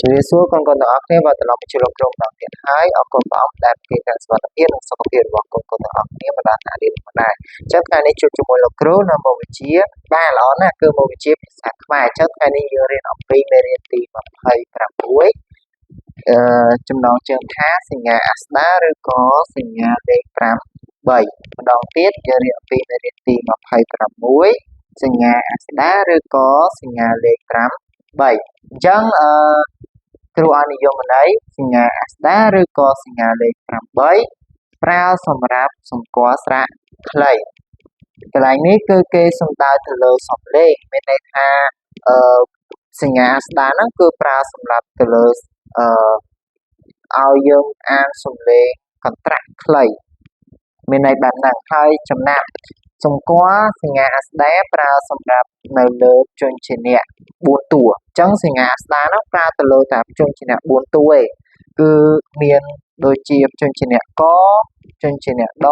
ជួយសួរកូនទាំងអស់គ្នាបើត្រឡប់មកជួបលោកគ្រូម្ដងទៀតហើយអរគុណព្រះអង្គដែលគេការសុខភាពនិងសុខភាពរបស់កូនទាំងអស់គ្នាបណ្ដាថ្នាក់រៀនផងដែរអញ្ចឹងថ្ងៃនេះជួបជាមួយលោកគ្រូនៅមុខវិជ្ជាបាទល្អណាស់គឺមុខវិជ្ជាភាសាខ្មែរអញ្ចឹងថ្ងៃនេះយើងរៀនអំពីមេរៀនទី26ចំណងជើងថាសញ្ញាអាស្ដាឬក៏សញ្ញាលេខ5 3ម្ដងទៀតយើងរៀនអំពីមេរៀនទី26សញ្ញាអាស្ដាឬក៏សញ្ញាលេខ5 3អញ្ចឹងគ្រូឲ្យនិយមន័យសញ្ញាអាស្ដាឬក៏សញ្ញាលេខ8ប្រើសម្រាប់សម្គាល់ស្រៈខ្លីកន្លែងនេះគឺគេសំដៅទៅលើសំឡេងមានន័យថាសញ្ញាអាស្ដាហ្នឹងគឺប្រើសម្រាប់ទៅលើឲ្យយើងអានសំឡេងកន្ត្រាក់ខ្លីមានន័យបែបហ្នឹងហើយចំណាប់សម្គាល់សញ្ញាអាស្ដាប្រើសម្រាប់នៅលើជញ្ជានៈ4តួអញ្ចឹងសញ្ញាអាស្ដាហ្នឹងប្រើទៅលើតែជញ្ជានៈ4តួឯងគឺមានដូចជាជញ្ជានៈកជញ្ជានៈដ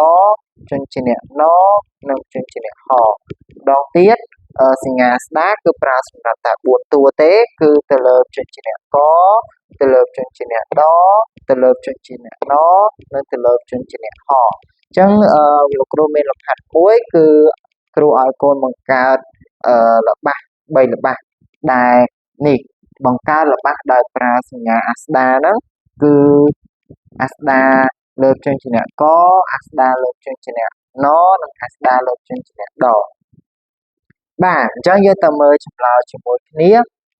ជញ្ជានៈណនិងជញ្ជានៈហម្ដងទៀតសញ្ញាអាស្ដាគឺប្រើសម្រាប់តែ4តួទេគឺទៅលើជញ្ជានៈកទៅលើជញ្ជានៈដទៅលើជញ្ជានៈណនិងទៅលើជញ្ជានៈហអញ្ចឹងលោកគ្រូមានលំហាត់មួយគឺគ្រូឲ្យកូនបង្កើតល្បះ3ល្បះដែលនេះបង្កើតល្បះដោយប្រើសញ្ញាអាស្ដាហ្នឹងគឺអាស្ដាលើជញ្ជានៈកអាស្ដាលើជញ្ជានៈណនិងអាស្ដាលើជញ្ជានៈដបាទអញ្ចឹងយើងទៅមើលចម្លើយជាមួយគ្នា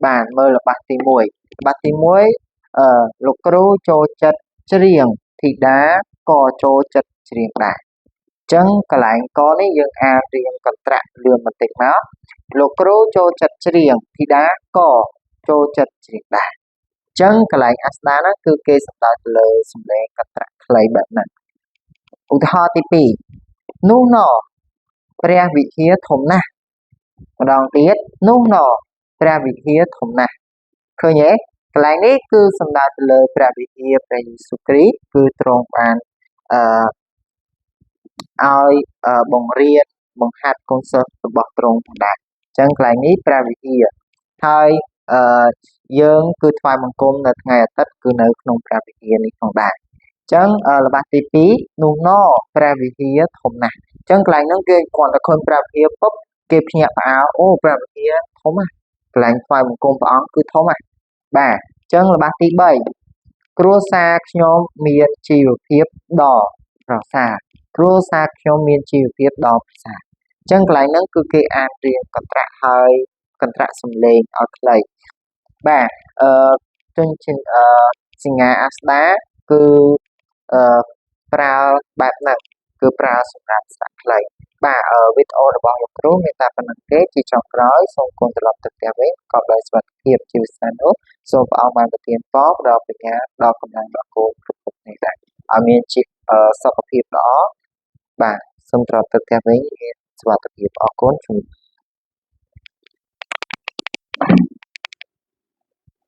បាទមើលល្បះទី1ល្បះទី1លោកគ្រូចូលចិត្តច្រៀងធីតាក៏ចូលចិត្តច្រៀងដែរអញ្ចឹងកន្លែងកនេះយើងអានរៀងកន្ត្រាក់លឿនបន្តិចមកលោកគ្រូចូលចិត្តច្រៀងធីតាក៏ចូលចិត្តច្រៀងដែរអញ្ចឹងកន្លែងអាស្ដាហ្នឹងគឺគេសំដៅទៅលើសំឡេងកន្ត្រាក់ខ្លីបែបហ្នឹងឧទាហរណ៍ទី2នោះណព្រះវិហារធំណាស់ម្ដងទៀតនោះណព្រះវិហារធំណាស់ឃើញទេកន្លែងនេះគឺសំដៅទៅលើព្រះវិហារព្រះយេស៊ូវគ្រីស្ទគឺទ្រង់បានឲ្យបង្រៀនបង្ហាត់កូនសិស្សរបស់ទ្រង់ផងដែរអញ្ចឹងកន្លែងនេះព្រះវិហារហើយយើងគឺថ្វាយបង្គំនៅថ្ងៃអាទិត្យគឺនៅក្នុងព្រះវិហារនេះផងដែរអញ្ចឹងល្បះទី2នោះណព្រះវិហារធំណាស់អញ្ចឹងកន្លែងហ្នឹងគេគ្រាន់តែឃើញព្រះវិហារពុបគេភ្ញាក់ផ្អើលអូព្រះវិហារធំណាស់កន្លែងថ្វាយបង្គំព្រះអង្គគឺធំណាស់បាទអញ្ចឹងល្បះទី3គ្រួសារខ្ញុំមានជីវភាពដ៏ប្រសើរគ្រួសារខ្ញុំមានជីវភាពដ៏ប្រសើរអញ្ចឹងកន្លែងហ្នឹងគឺគេអានរៀងកន្ត្រាក់ហើយកន្ត្រាក់សំឡេងឲ្យខ្លីបាទជញ្ជាសញ្ញាអាស្ដាគឺប្រើបែបហ្នឹងគឺប្រើសម្រាប់ស្រៈខ្លីបាទវីដេអូរបស់លោកគ្រូមានតែប៉ុណ្្នឹងទេជាចុងក្រោយសូមគុំត្រឡប់ទៅផ្ទះវិញប្រកបដោយសុវត្ថិភាពជាពិសេសនោះសូមព្រះអង្គបានប្រទានពរដល់បញ្ញាដល់កម្លាំងដល់កូនគ្រប់គ្នាដែរឲ្យមានជីវិតសុខភាពល្អបាទសូមត្រឡប់ទៅផ្ទះវិញមានសុវត្ថិភាពអរគុណជំរាប